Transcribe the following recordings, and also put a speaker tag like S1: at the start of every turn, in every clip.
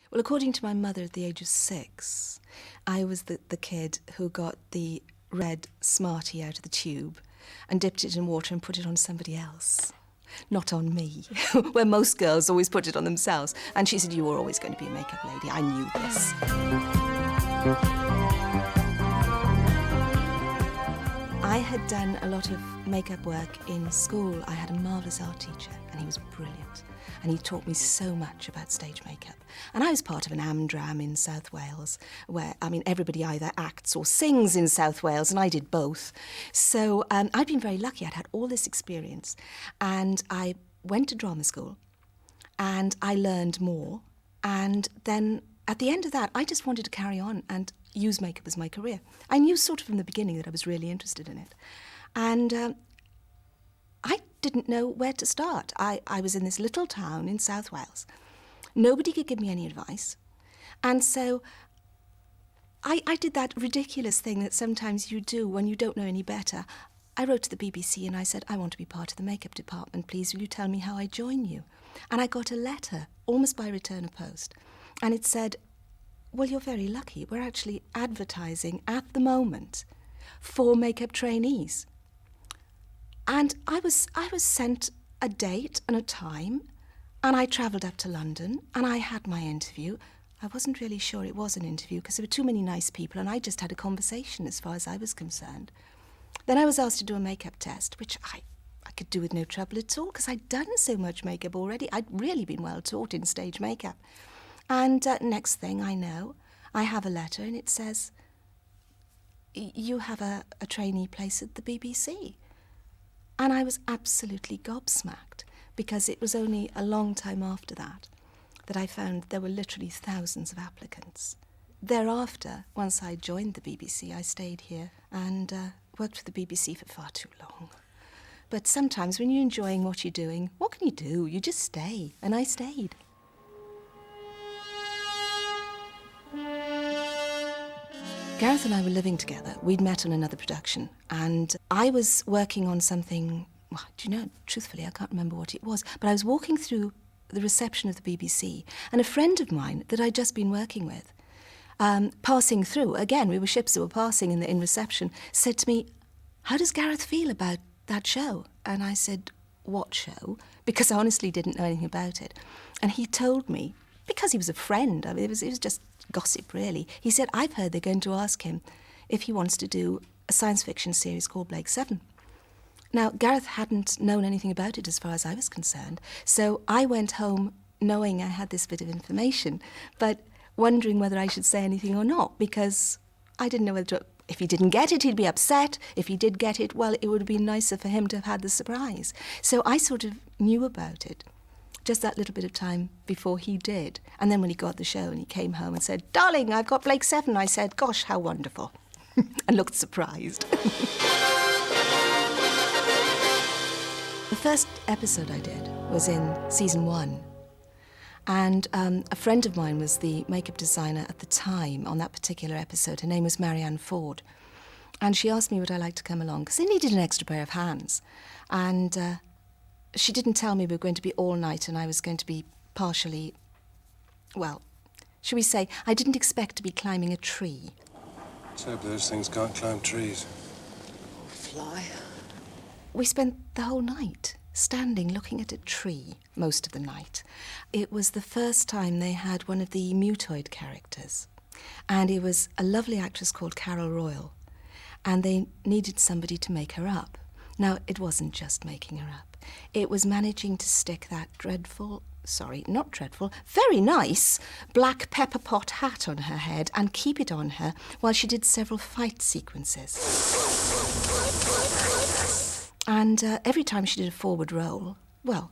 S1: Well, according to my mother at the age of 6, I was the kid who got the red Smartie out of the tube and dipped it in water and put it on somebody else. Not on me, where most girls always put it on themselves. And she said, you were always going to be a makeup lady. I knew this. I had done a lot of makeup work in school. I had a marvellous art teacher, and he was brilliant. And he taught me so much about stage makeup. And I was part of an Amdram in South Wales, where, everybody either acts or sings in South Wales, and I did both. So I'd been very lucky. I'd had all this experience. And I went to drama school, and I learned more. And then at the end of that, I just wanted to carry on and use makeup as my career. I knew sort of from the beginning that I was really interested in it. And I didn't know where to start. I was in this little town in South Wales. Nobody could give me any advice. And so I did that ridiculous thing that sometimes you do when you don't know any better. I wrote to the BBC and I said, I want to be part of the makeup department. Please, will you tell me how I join you? And I got a letter, almost by return of post. And it said, well, you're very lucky. We're actually advertising at the moment for makeup trainees. And I was sent a date and a time, and I travelled up to London, and I had my interview. I wasn't really sure it was an interview because there were too many nice people, and I just had a conversation as far as I was concerned. Then I was asked to do a makeup test, which I could do with no trouble at all because I'd done so much makeup already. I'd really been well taught in stage makeup. And next thing I know, I have a letter, and it says, you have a trainee place at the BBC. And I was absolutely gobsmacked because it was only a long time after that I found there were literally thousands of applicants. Thereafter, once I joined the BBC, I stayed here and worked for the BBC for far too long. But sometimes when you're enjoying what you're doing, what can you do? You just stay, and I stayed. Gareth and I were living together. We'd met on another production, and I was working on something, well, do you know, truthfully, I can't remember what it was, but I was walking through the reception of the BBC, and a friend of mine that I'd just been working with, passing through, again, we were ships that were passing in reception, said to me, how does Gareth feel about that show? And I said, what show? Because I honestly didn't know anything about it. And he told me, because he was a friend, it was just gossip, really. He said, I've heard they're going to ask him if he wants to do a science fiction series called Blake 7. Now, Gareth hadn't known anything about it as far as I was concerned, so I went home knowing I had this bit of information, but wondering whether I should say anything or not, because I didn't know whether if he didn't get it, he'd be upset. If he did get it, well, it would have been nicer for him to have had the surprise. So I sort of knew about it just that little bit of time before he did. And then when he got the show and he came home and said, darling, I've got Blake 7, I said, gosh, how wonderful, and looked surprised. The first episode I did was in season 1. And a friend of mine was the makeup designer at the time on that particular episode. Her name was Marianne Ford. And she asked me would I like to come along, because they needed an extra pair of hands. And she didn't tell me we were going to be all night and I was going to be partially, well, shall we say, I didn't expect to be climbing a tree.
S2: So those things can't climb trees.
S3: Fly.
S1: We spent the whole night standing looking at a tree most of the night. It was the first time they had one of the mutoid characters, and it was a lovely actress called Carol Royal, and they needed somebody to make her up. Now, it wasn't just making her up. It was managing to stick that very nice black pepper pot hat on her head and keep it on her while she did several fight sequences. And every time she did a forward roll, well,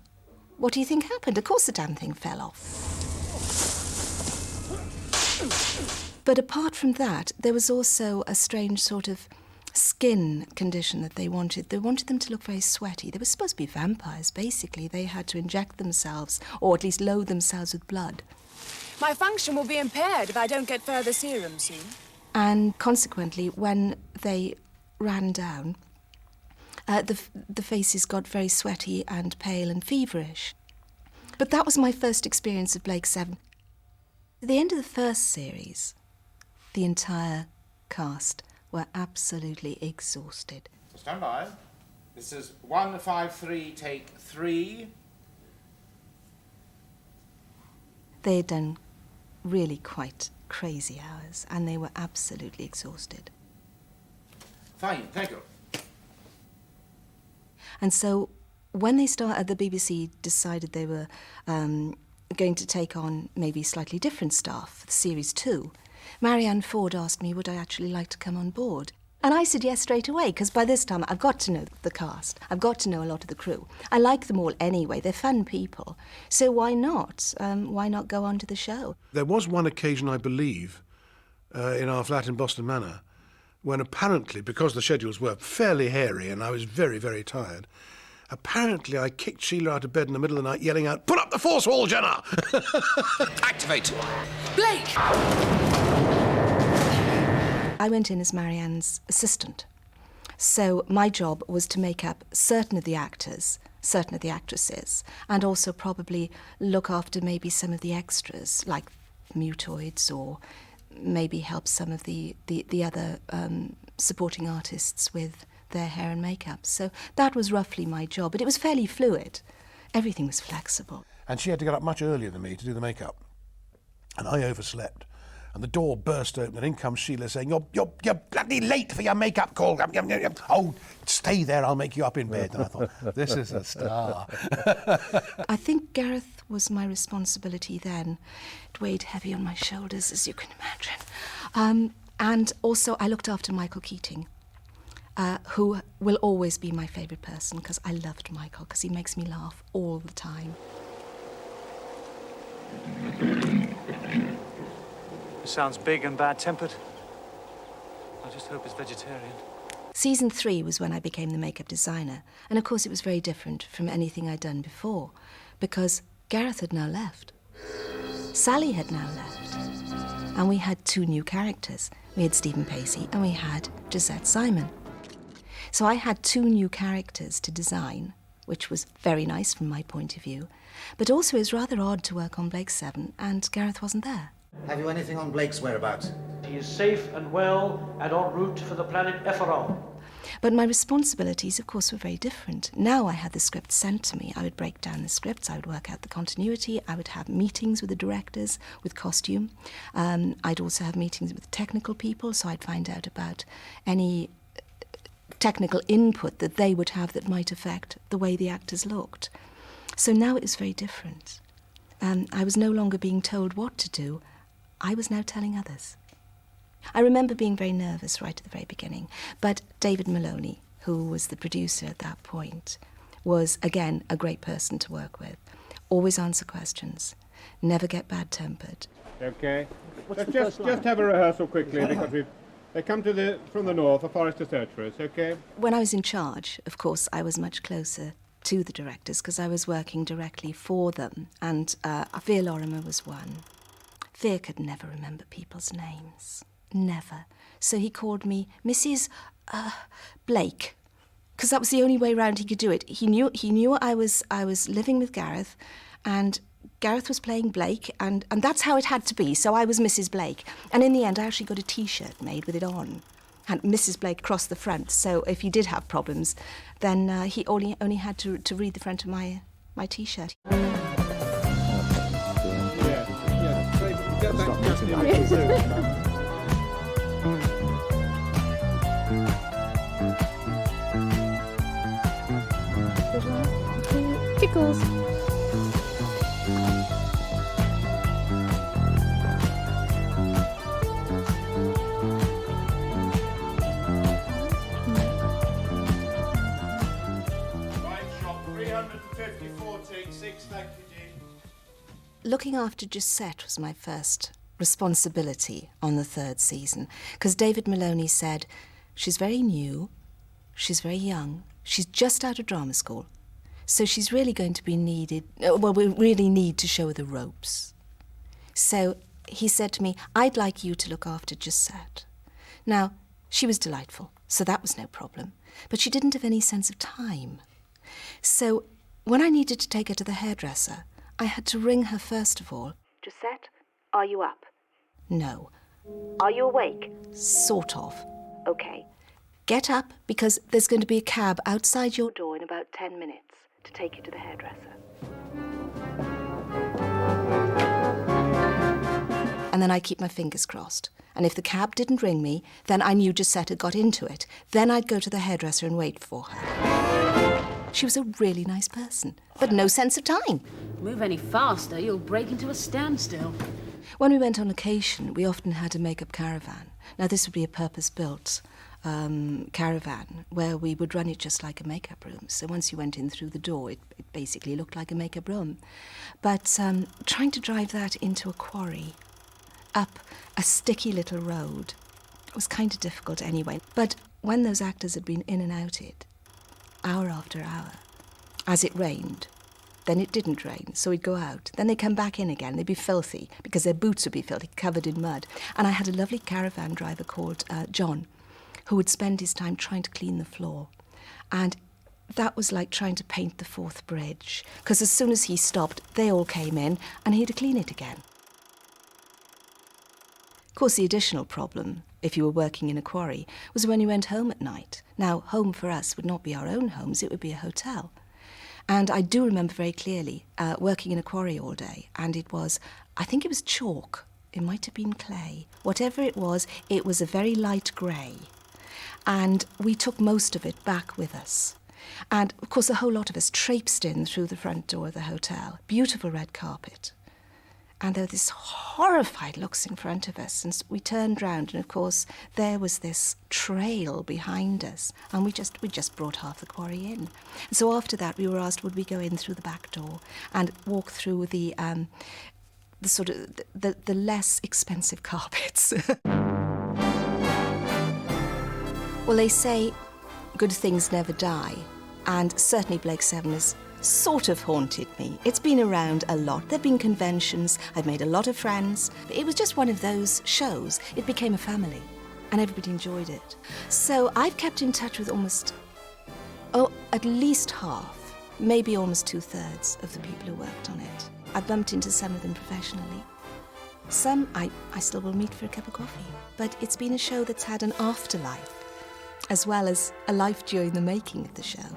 S1: what do you think happened? Of course the damn thing fell off. But apart from that, there was also a strange sort of skin condition that they wanted. They wanted them to look very sweaty. They were supposed to be vampires, basically. They had to inject themselves, or at least load themselves with blood.
S4: My function will be impaired if I don't get further serum soon.
S1: And consequently, when they ran down, the faces got very sweaty and pale and feverish. But that was my first experience of Blake 7. At the end of the first series, the entire cast were absolutely exhausted.
S5: Stand by. This is 153, take 3.
S1: They had done really quite crazy hours, and they were absolutely exhausted.
S5: Fine, thank you.
S1: And so when they started, the BBC decided they were going to take on maybe slightly different staff for Series 2. Marianne Ford asked me would I actually like to come on board. And I said yes straight away, because by this time I've got to know the cast. I've got to know a lot of the crew. I like them all anyway. They're fun people. So why not? Why not go on to the show?
S2: There was one occasion, I believe, in our flat in Boston Manor, when apparently, because the schedules were fairly hairy and I was very, very tired, apparently I kicked Sheelagh out of bed in the middle of the night yelling out, "Put up the force wall, Jenna!"
S6: Activate!
S4: Blake!
S1: I went in as Marianne's assistant. So my job was to make up certain of the actors, certain of the actresses, and also probably look after maybe some of the extras, like mutoids, or maybe help some of the other supporting artists with their hair and makeup. So that was roughly my job, but it was fairly fluid. Everything was flexible.
S2: And she had to get up much earlier than me to do the makeup. And I overslept. And the door burst open, and in comes Sheelagh saying, You're bloody late for your makeup call. Oh, stay there, I'll make you up in bed. And I thought, this is a star.
S1: I think Gareth was my responsibility then. It weighed heavy on my shoulders, as you can imagine. And also I looked after Michael Keating, who will always be my favourite person, because I loved Michael, because he makes me laugh all the time.
S7: He sounds big and bad-tempered. I just hope he's vegetarian.
S1: Season 3 was when I became the makeup designer, and of course it was very different from anything I'd done before, because Gareth had now left. Sally had now left, and we had 2 new characters. We had Stephen Pacey and we had Gisette Simon. So I had 2 new characters to design, which was very nice from my point of view, but also it was rather odd to work on Blake 7 and Gareth wasn't there.
S8: Have you anything on Blake's whereabouts?
S9: He is safe and well and en route for the planet Epheron.
S1: But my responsibilities, of course, were very different. Now I had the script sent to me. I would break down the scripts, I would work out the continuity, I would have meetings with the directors, with costume. I'd also have meetings with technical people, so I'd find out about any technical input that they would have that might affect the way the actors looked. So now it was very different. I was no longer being told what to do. I was now telling others. I remember being very nervous right at the very beginning, but David Maloney, who was the producer at that point, was, again, a great person to work with. Always answer questions, never get bad-tempered.
S10: Okay, let's just have a rehearsal quickly, because they come from the north, a forest to search for us, okay?
S1: When I was in charge, of course, I was much closer to the directors, because I was working directly for them, and Veer Lorimer was one. Veer could never remember people's names. Never. So he called me Mrs. Blake, because that was the only way round he could do it. He knew I was living with Gareth, and Gareth was playing Blake, and that's how it had to be. So I was Mrs. Blake. And in the end, I actually got a T-shirt made with it on, and Mrs. Blake across the front. So if he did have problems, then he only had to read the front of my T-shirt.
S4: Tickles.
S1: Looking after Gisette was my first responsibility on the 3rd season, because David Maloney said, she's very new, she's very young, she's just out of drama school, so she's really going to be needed, well, we really need to show her the ropes. So he said to me, I'd like you to look after Gisette. Now, she was delightful, so that was no problem, but she didn't have any sense of time. So when I needed to take her to the hairdresser, I had to ring her first of all. Gisette, Are you up? No. Are you awake? Sort of. Okay. Get up, because there's going to be a cab outside your door in about 10 minutes to take you to the hairdresser. And then I keep my fingers crossed. And if the cab didn't ring me, then I knew Giuseppe had got into it. Then I'd go to the hairdresser and wait for her. She was a really nice person, but no sense of time.
S11: Move any faster, you'll break into a standstill.
S1: When we went on location, we often had a makeup caravan. Now, this would be a purpose-built caravan where we would run it just like a makeup room. So once you went in through the door, it basically looked like a makeup room. But trying to drive that into a quarry, up a sticky little road, was kind of difficult anyway. But when those actors had been in and out it, hour after hour, as it rained, then it didn't rain, so we'd go out. Then they'd come back in again. They'd be filthy, because their boots would be filthy, covered in mud. And I had a lovely caravan driver called John, who would spend his time trying to clean the floor. And that was like trying to paint the Forth Bridge, because as soon as he stopped, they all came in, and he had to clean it again. Of course, the additional problem, if you were working in a quarry, was when you went home at night. Now, home for us would not be our own homes, it would be a hotel. And I do remember very clearly working in a quarry all day, and it was, I think it was chalk, it might have been clay. Whatever it was a very light grey. And we took most of it back with us. And, of course, a whole lot of us traipsed in through the front door of the hotel. Beautiful red carpet. And there were these horrified looks in front of us. And we turned round, and, of course, there was this trail behind us. And we just brought half the quarry in. And so after that, we were asked, would we go in through the back door and walk through the sort of the less expensive carpets. Well, they say good things never die, and certainly Blake 7 has sort of haunted me. It's been around a lot. There have been conventions. I've made a lot of friends. It was just one of those shows. It became a family, and everybody enjoyed it. So I've kept in touch with at least half, maybe almost 2/3 of the people who worked on it. I bumped into some of them professionally. Some I still will meet for a cup of coffee. But it's been a show that's had an afterlife, as well as a life during the making of the show.